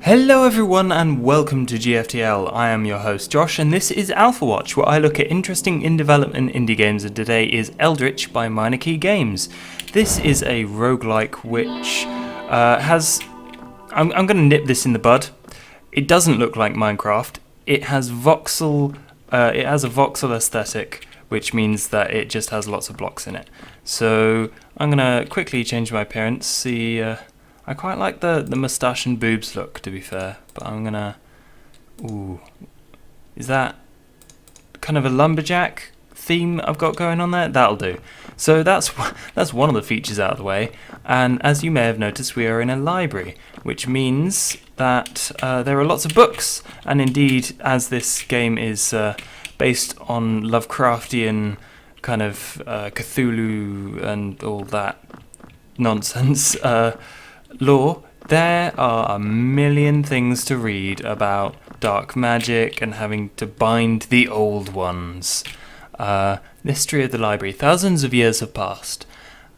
Hello everyone and welcome to GFTL. I am your host Josh and this is Alpha Watch, where I look at interesting in-development indie games, and today is Eldritch by Minor Key Games. This is a roguelike which has... I'm going to nip this in the bud. It doesn't look like Minecraft. It has voxel... it has a voxel aesthetic, which means that it just has lots of blocks in it. So I'm going to quickly change my appearance, see... I quite like the moustache and boobs look, to be fair, but I'm gonna... Ooh. Is that kind of a lumberjack theme I've got going on there? That'll do. So that's one of the features out of the way, and as you may have noticed, we are in a library, which means that there are lots of books, and indeed, as this game is based on Lovecraftian kind of Cthulhu and all that nonsense, lore, there are a million things to read about dark magic and having to bind the old ones. The history of the library. Thousands of years have passed,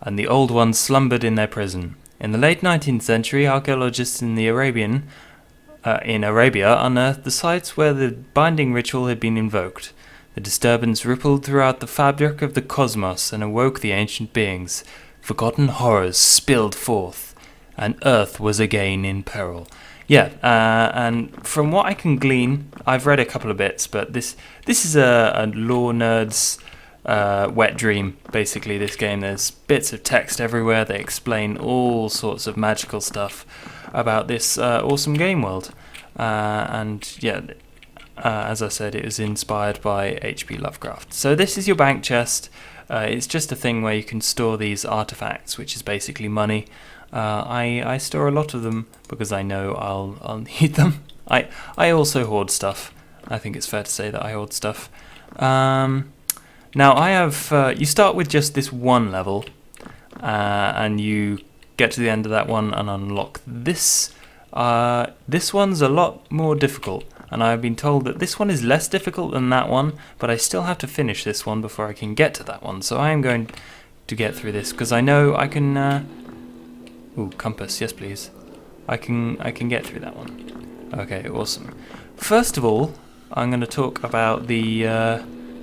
and the old ones slumbered in their prison. In the late 19th century, archaeologists in Arabia unearthed the sites where the binding ritual had been invoked. The disturbance rippled throughout the fabric of the cosmos and awoke the ancient beings. Forgotten horrors spilled forth, and Earth was again in peril. Yeah, and from what I can glean, I've read a couple of bits, but this is a lore nerd's wet dream, basically, this game. There's bits of text everywhere. They explain all sorts of magical stuff about this awesome game world. And yeah, as I said, it was inspired by H.P. Lovecraft. So this is your bank chest. It's just a thing where you can store these artifacts, which is basically money. I store a lot of them because I know I'll need them. I also hoard stuff. I think it's fair to say that I hoard stuff. Now I have... you start with just this one level, and you get to the end of that one and unlock this. This one's a lot more difficult, and I've been told that this one is less difficult than that one, but I still have to finish this one before I can get to that one. So I am going to get through this because I know I can... Ooh, compass, yes please. I can get through that one. Okay, awesome. First of all, I'm going to talk about the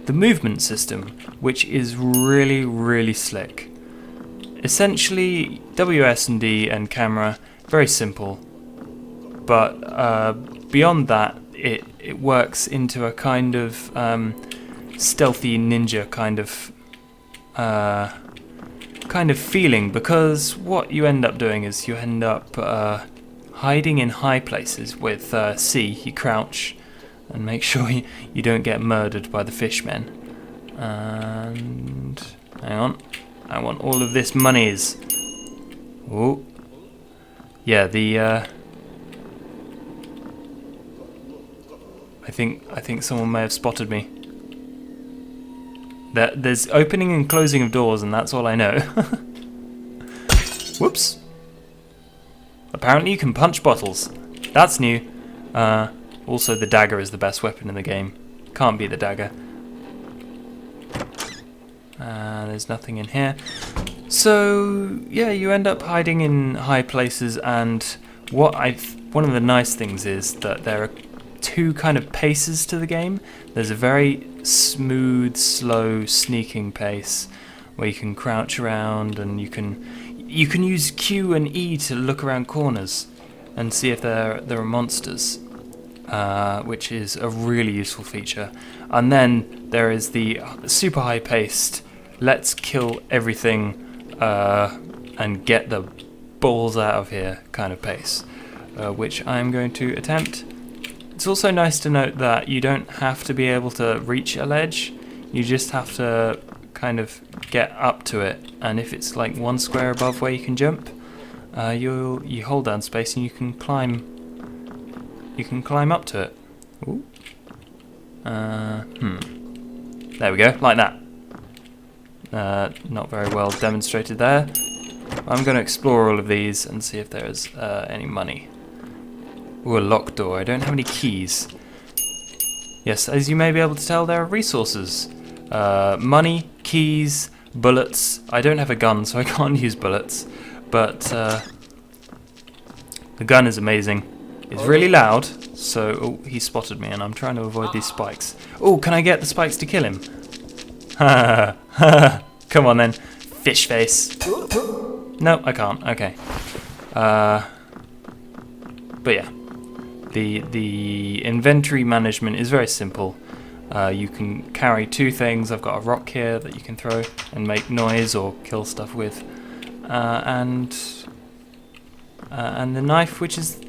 movement system, which is really, really slick. Essentially, WSD and camera, very simple. But beyond that, it works into a kind of stealthy ninja kind of feeling, because what you end up doing is you end up hiding in high places with C. You crouch and make sure you don't get murdered by the fishmen. And hang on, I want all of this monies. Oh, yeah. I think someone may have spotted me. There's opening and closing of doors, and that's all I know. Whoops. Apparently you can punch bottles. That's new. Also, the dagger is the best weapon in the game. Can't beat the dagger. There's nothing in here. So, yeah, you end up hiding in high places, and one of the nice things is that there are two kind of paces to the game. There's a very smooth, slow, sneaking pace where you can crouch around, and you can use Q and E to look around corners and see if there are monsters, which is a really useful feature. And then there is the super high-paced, let's kill everything and get the balls out of here kind of pace, which I'm going to attempt. It's also nice to note that you don't have to be able to reach a ledge. You just have to kind of get up to it, and if it's like one square above where you can jump, you hold down space and you can climb up to it. Ooh. There we go, like that. Not very well demonstrated there. I'm going to explore all of these and see if there is any money. Ooh, a locked door. I don't have any keys. Yes, as you may be able to tell, there are resources. Money, keys, bullets. I don't have a gun, so I can't use bullets. But the gun is amazing. is really loud. So, oh, he spotted me and I'm trying to avoid these spikes. Oh, can I get the spikes to kill him? Ha ha. Come on then. Fish face. No, I can't. Okay. But yeah. The inventory management is very simple. You can carry 2 things. I've got a rock here that you can throw and make noise or kill stuff with. And the knife, which is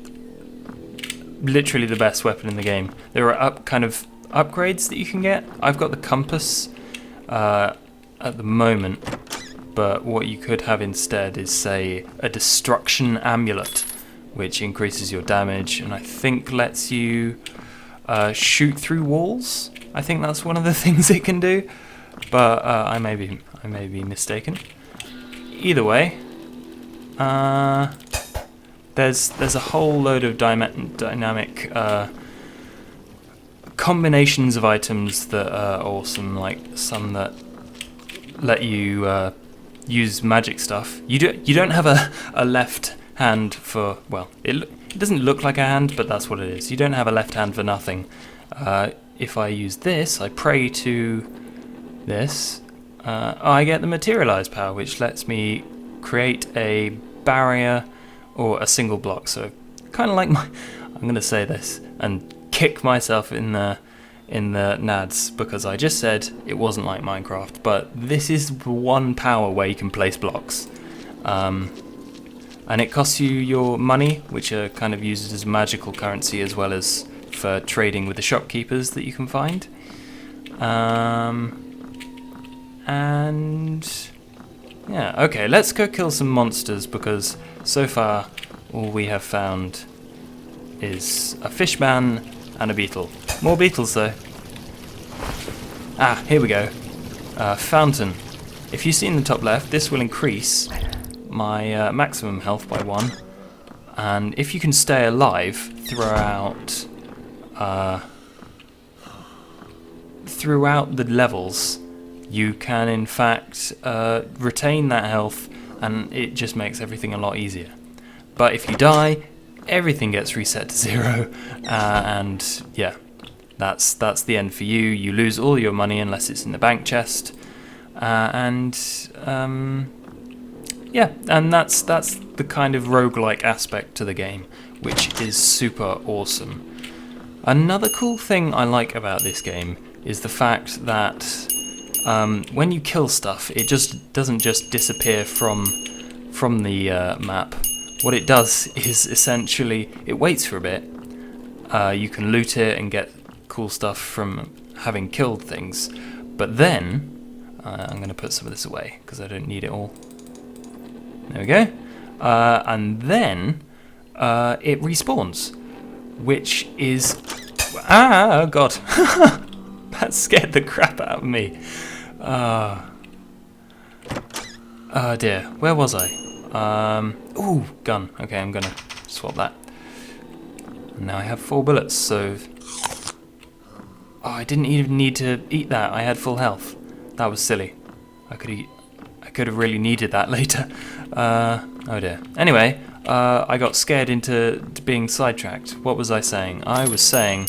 literally the best weapon in the game. There are kind of upgrades that you can get. I've got the compass at the moment, but what you could have instead is, say, a destruction amulet, which increases your damage and I think lets you shoot through walls. I think that's one of the things it can do, but I may be mistaken. Either way, there's a whole load of dynamic combinations of items that are awesome, like some that let you use magic stuff. You don't have a left hand for, well, it doesn't look like a hand, but that's what it is. You don't have a left hand for nothing. If I use this, I pray to this, I get the materialize power, which lets me create a barrier or a single block. So kind of like I'm going to say this and kick myself in the nads because I just said it wasn't like Minecraft, but this is one power where you can place blocks. And it costs you your money, which are kind of used as magical currency as well as for trading with the shopkeepers that you can find. And yeah, okay, let's go kill some monsters because so far all we have found is a fishman and a beetle. More beetles though. Ah, here we go. Fountain. If you see in the top left, this will increase my maximum health by 1, and if you can stay alive throughout the levels, you can in fact retain that health, and it just makes everything a lot easier. But if you die, everything gets reset to 0, and yeah, that's the end for you. You lose all your money unless it's in the bank chest, yeah, and that's the kind of roguelike aspect to the game, which is super awesome. Another cool thing I like about this game is the fact that when you kill stuff, it just doesn't just disappear from the map. What it does is essentially it waits for a bit. You can loot it and get cool stuff from having killed things, but then I'm going to put some of this away because I don't need it all. There we go. And then it respawns, which is... Ah, God. That scared the crap out of me. Oh dear. Where was I? Ooh, gun. Okay, I'm going to swap that. And now I have 4 bullets, so... Oh, I didn't even need to eat that. I had full health. That was silly. I could have really needed that later. Oh dear. Anyway, I got scared into being sidetracked. What was I saying? I was saying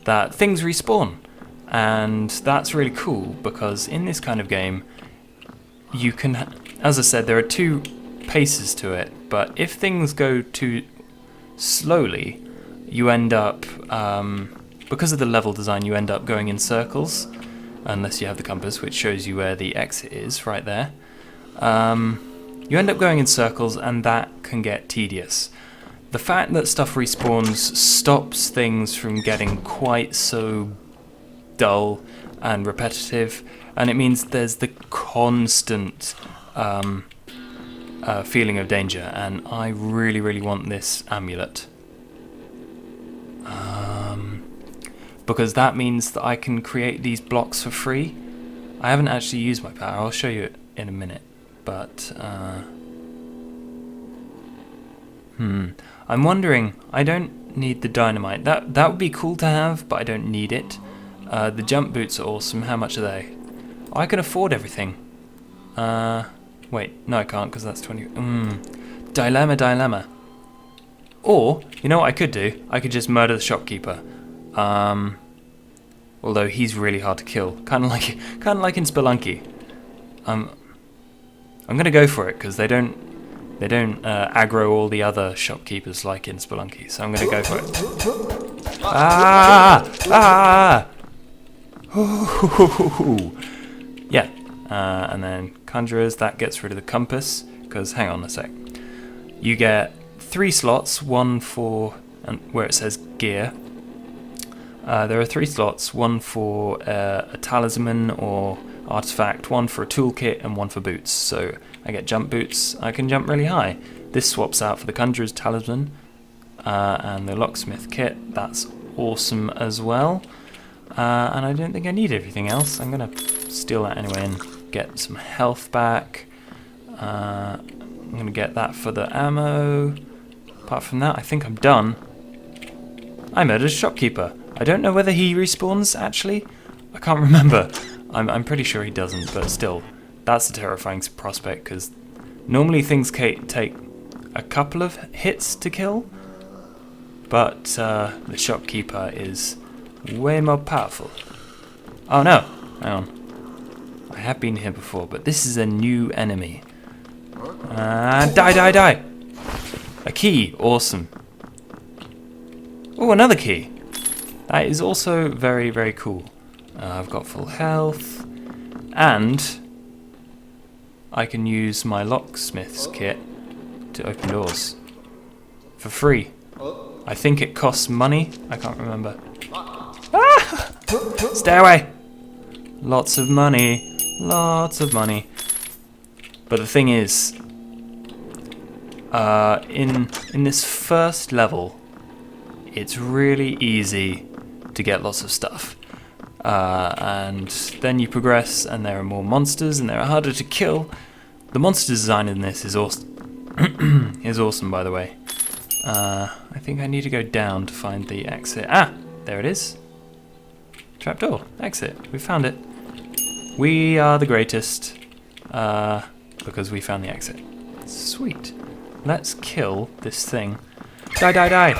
that things respawn. And that's really cool because in this kind of game, you can, as I said, there are 2 paces to it. But if things go too slowly, you end up, because of the level design, you end up going in circles. Unless you have the compass, which shows you where the exit is, right there. You end up going in circles, and that can get tedious. The fact that stuff respawns stops things from getting quite so dull and repetitive, and it means there's the constant feeling of danger, and I really, really want this amulet. Because that means that I can create these blocks for free. I haven't actually used my power, I'll show you it in a minute, but I'm wondering, I don't need the dynamite. That would be cool to have, but I don't need it. The jump boots are awesome. How much are they? Oh, I can afford everything. Wait, no I can't because that's 20. Dilemma. Or, you know what I could do? I could just murder the shopkeeper. Although he's really hard to kill, kind of like in Spelunky. I'm gonna go for it because they don't aggro all the other shopkeepers like in Spelunky. So I'm gonna go for it. Ah! Yeah, and then conjurers, that gets rid of the compass. Because hang on a sec, you get 3 slots, one for where it says gear. There are 3 slots, one for a talisman or artifact, one for a toolkit, and one for boots. So I get jump boots. I can jump really high. This swaps out for the conjurer's talisman and the locksmith kit. That's awesome as well. And I don't think I need everything else. I'm gonna steal that anyway and get some health back. I'm gonna get that for the ammo. Apart from that, I think I'm done. I murdered a shopkeeper. I don't know whether he respawns, actually. I can't remember. I'm pretty sure he doesn't, but still, that's a terrifying prospect, because normally things take a couple of hits to kill, but the shopkeeper is way more powerful. Oh no, hang on. I have been here before, but this is a new enemy. Die! A key, awesome. Oh, another key. That is also very, very cool. I've got full health, and I can use my locksmith's kit to open doors for free. I think it costs money. I can't remember. Ah! Stay away! Lots of money. Lots of money. But the thing is, in this first level, it's really easy to get lots of stuff. And then you progress, and there are more monsters, and they're harder to kill. The monster design in this is awesome. Is awesome, by the way. I think I need to go down to find the exit. Ah, there it is. Trapdoor, exit. We found it. We are the greatest because we found the exit. Sweet. Let's kill this thing. Die!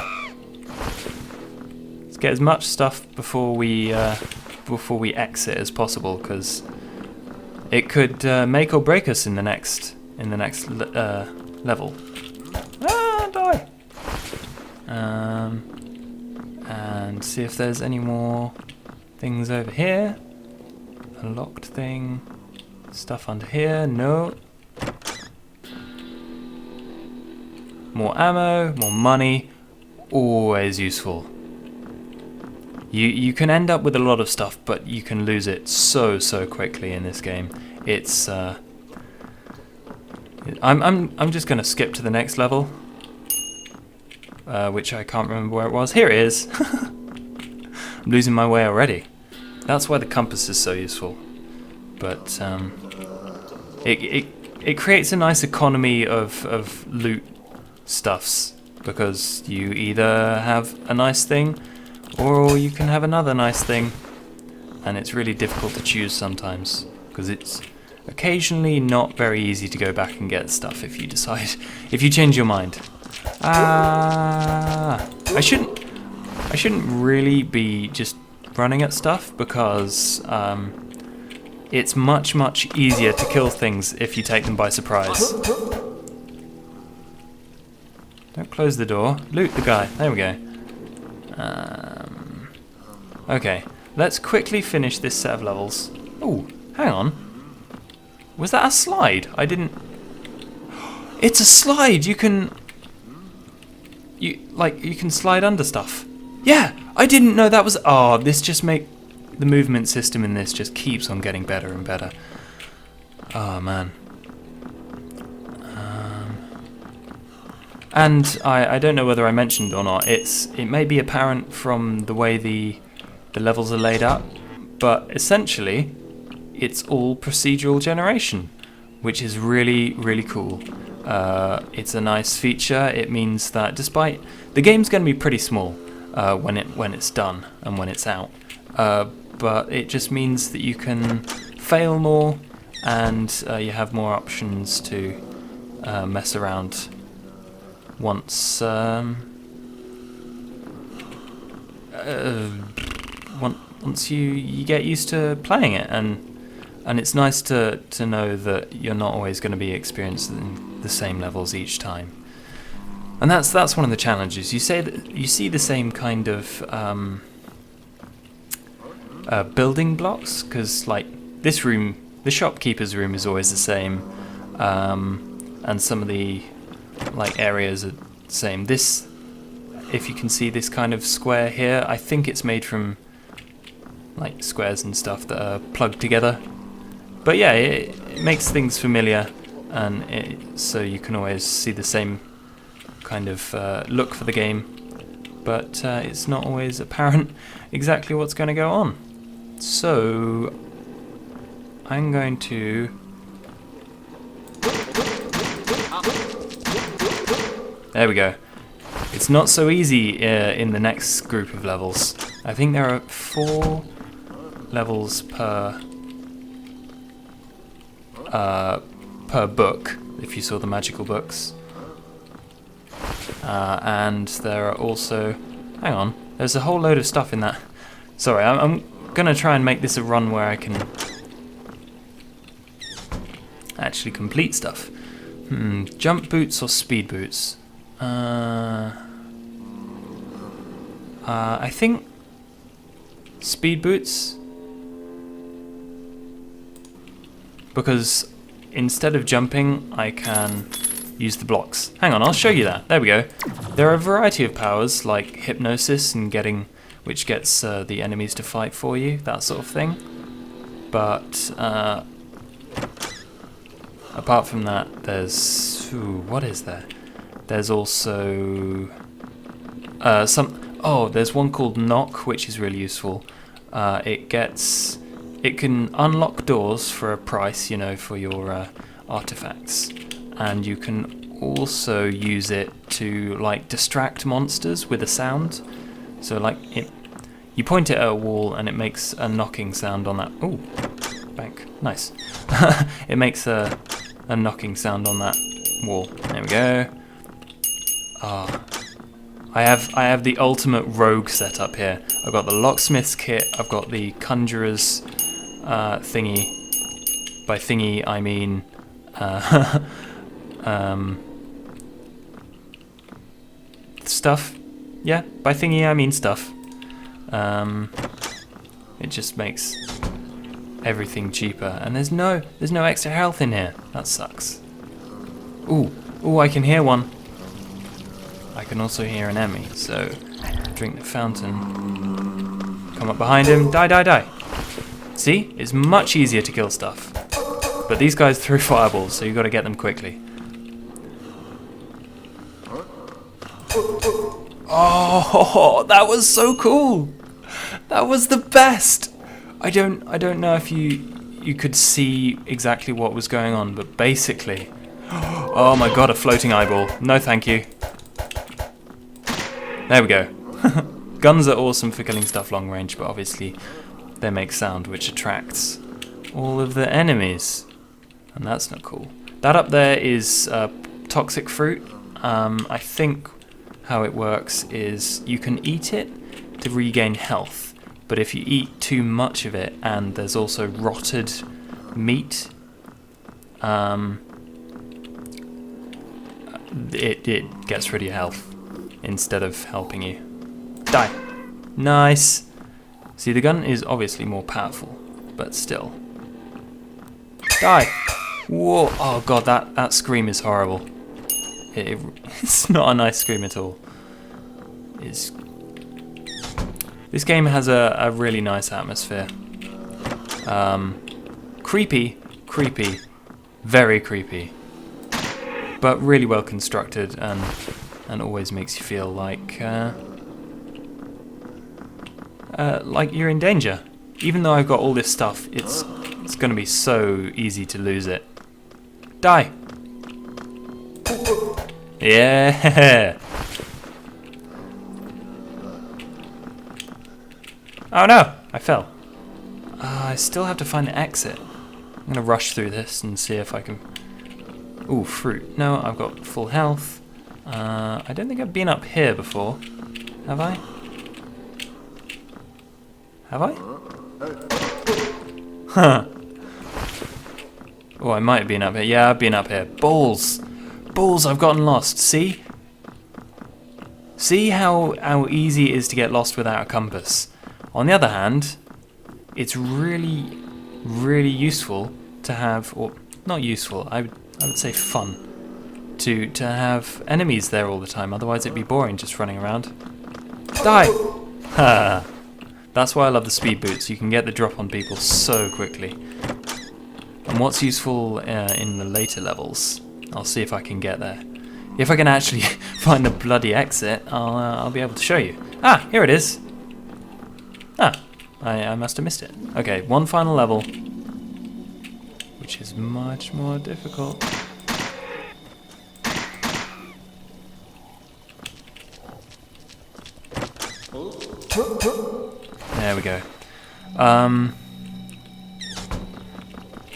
Let's get as much stuff before we exit as possible, because it could make or break us in the next level. Ah, die! And see if there's any more things over here. A locked thing. Stuff under here. No. More ammo, more money. Always useful. You can end up with a lot of stuff, but you can lose it so quickly in this game. It's I'm just gonna skip to the next level, which I can't remember where it was. Here it is. I'm losing my way already. That's why the compass is so useful. But it creates a nice economy of loot stuffs, because you either have a nice thing or you can have another nice thing, and it's really difficult to choose sometimes, because it's occasionally not very easy to go back and get stuff if you change your mind. I shouldn't really be just running at stuff, because it's much easier to kill things if you take them by surprise. Don't close the door. Loot the guy. There we go. Okay, let's quickly finish this set of levels. Oh, hang on. Was that a slide? I didn't... It's a slide! You can slide under stuff. Yeah! I didn't know that was... Oh, this just make... The movement system in this just keeps on getting better and better. Oh, man. And I don't know whether I mentioned or not, it may be apparent from the way the levels are laid up, but essentially it's all procedural generation, which is really cool. It's a nice feature. It means that despite the game's going to be pretty small when it's done and when it's out, but it just means that you can fail more, and you have more options to mess around once once you get used to playing it, and it's nice to know that you're not always going to be experiencing the same levels each time. And that's one of the challenges. You see the same kind of building blocks, because like this room, the shopkeeper's room is always the same, and some of the like areas are the same. This, if you can see this kind of square here, I think it's made from like squares and stuff that are plugged together. But yeah, it makes things familiar, and so you can always see the same kind of look for the game, but it's not always apparent exactly what's going to go on. So I'm going to there we go. It's not so easy in the next group of levels. I think there are 4 levels per book, if you saw the magical books. And there are also... Hang on, there's a whole load of stuff in that. Sorry, I'm going to try and make this a run where I can actually complete stuff. Jump boots or speed boots? I think speed boots, because instead of jumping I can use the blocks. Hang on, I'll show you that. There we go. There are a variety of powers like hypnosis and which gets the enemies to fight for you, that sort of thing. But apart from that, there's... what is there? There's also there's one called Knock, which is really useful. It can unlock doors for a price, for your artifacts, and you can also use it to like distract monsters with a sound. So like you point it at a wall and it makes a knocking sound on that. Ooh, bank, nice. It makes a knocking sound on that wall. There we go. I have the ultimate rogue setup here. I've got the locksmith's kit. I've got the conjurer's thingy. By thingy I mean stuff. Yeah, by thingy I mean stuff. It just makes everything cheaper, and there's no extra health in here. That sucks. Ooh, I can hear one. I can also hear an enemy, so drink the fountain. Come up behind him, die. See? It's much easier to kill stuff. But these guys throw fireballs, so you've got to get them quickly. Oh, that was so cool! That was the best! I don't know if you could see exactly what was going on, but basically... Oh my god, a floating eyeball. No thank you. There we go. Guns are awesome for killing stuff long range, but obviously they make sound which attracts all of the enemies. And that's not cool. That up there is toxic fruit. I think how it works is you can eat it to regain health, but if you eat too much of it and there's also rotted meat, it gets rid of your health instead of helping you. Die. Nice. See, the gun is obviously more powerful, but still. Die. Whoa. Oh god, that scream is horrible. It's not a nice scream at all. This game has a really nice atmosphere. Creepy, very creepy, but really well constructed, and always makes you feel like you're in danger. Even though I've got all this stuff, it's going to be so easy to lose it. Die. Yeah. Oh no, I fell. I still have to find the exit. I'm going to rush through this and see if I can... Ooh, fruit. No, I've got full health. I don't think I've been up here before. Have I? Have I? Huh. Oh, I might have been up here. Yeah, I've been up here. Balls! Balls, I've gotten lost. See? See how easy it is to get lost without a compass. On the other hand, it's really, really useful to have, or not useful, I would say fun, to have enemies there all the time. Otherwise it'd be boring just running around. Die! Ha! That's why I love the speed boots. You can get the drop on people so quickly. And what's useful in the later levels, I'll see if I can get there. If I can actually find the bloody exit, I'll be able to show you. Ah, here it is. Ah, I must have missed it. Okay, one final level, which is much more difficult. There we go.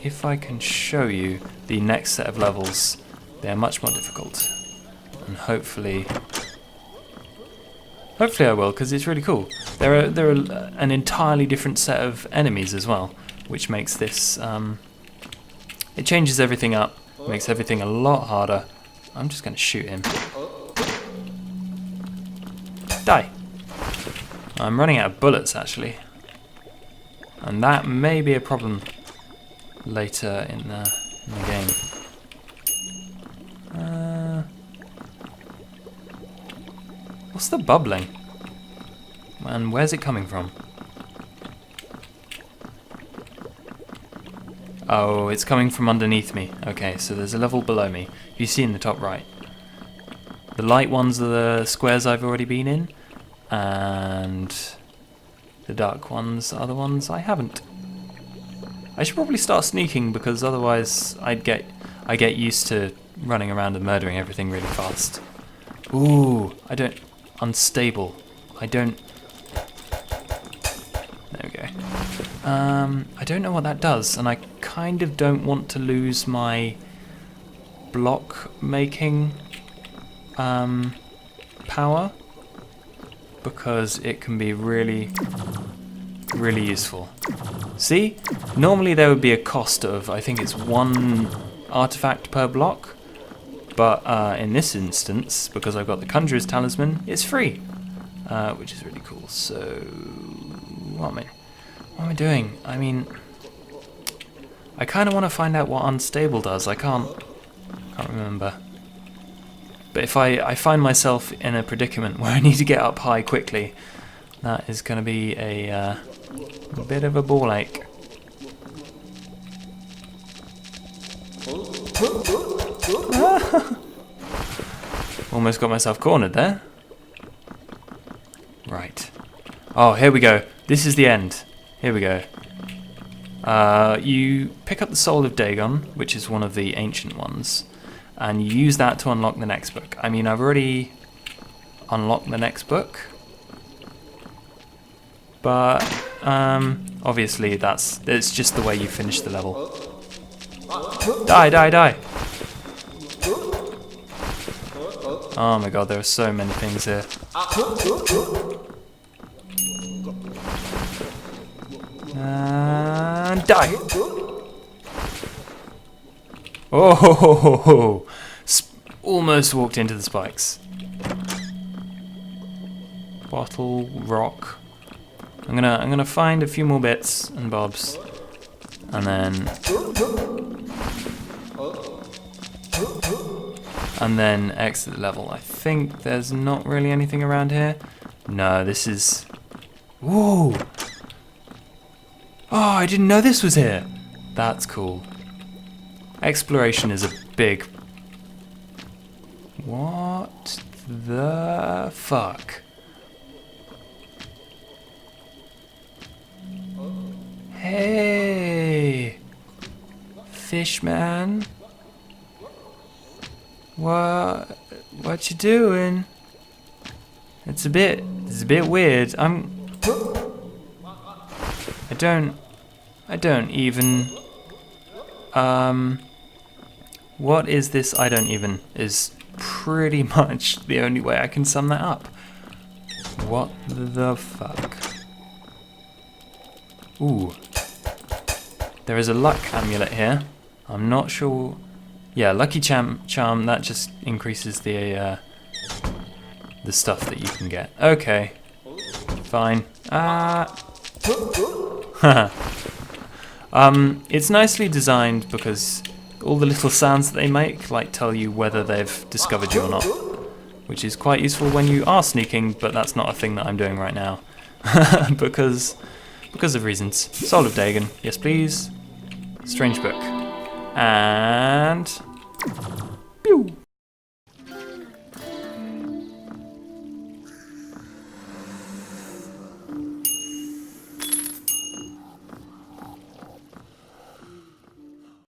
If I can show you the next set of levels, they're much more difficult. And hopefully I will, because it's really cool. There are an entirely different set of enemies as well, which makes this it changes everything up, makes everything a lot harder. I'm just going to shoot him. Die. I'm running out of bullets actually, and that may be a problem later in the game. What's the bubbling? And where's it coming from? Oh, it's coming from underneath me. Okay, so there's a level below me. You see in the top right. The light ones are the squares I've already been in, and the dark ones are the ones I haven't. I should probably start sneaking, because otherwise I get used to running around and murdering everything really fast. Ooh, unstable. There we go. I don't know what that does, and I kind of don't want to lose my block making power, because it can be really, really useful. See? Normally there would be a cost of, I think it's 1 artifact per block, but in this instance, because I've got the Conjurer's Talisman, it's free, which is really cool. So, what am I doing? I mean, I kind of want to find out what unstable does. I can't remember. But if I find myself in a predicament where I need to get up high quickly, that is going to be a bit of a ball ache. Almost got myself cornered there. Right. Oh, here we go. This is the end. Here we go. You pick up the Soul of Dagon, which is one of the ancient ones, and you use that to unlock the next book. I mean, I've already unlocked the next book, but obviously it's just the way you finish the level. Die, die, die! Oh my god, there are so many things here. And die! Oh, ho, ho, ho, ho. Almost walked into the spikes. Bottle, rock. I'm gonna find a few more bits and bobs, and then exit the level. I think there's not really anything around here. No, this is... Whoa! Oh, I didn't know this was here. That's cool. Exploration is a big... What the fuck? Hey! Fishman? What you doing? It's a bit weird. I don't even what is this? I don't even is pretty much the only way I can sum that up. What the fuck? Ooh. There is a luck amulet here. I'm not sure... Yeah, lucky charm, that just increases the stuff that you can get. Okay. Fine. It's nicely designed because all the little sounds that they make like tell you whether they've discovered you or not, which is quite useful when you are sneaking, but that's not a thing that I'm doing right now. because of reasons. Soul of Dagon, yes please. Strange book. And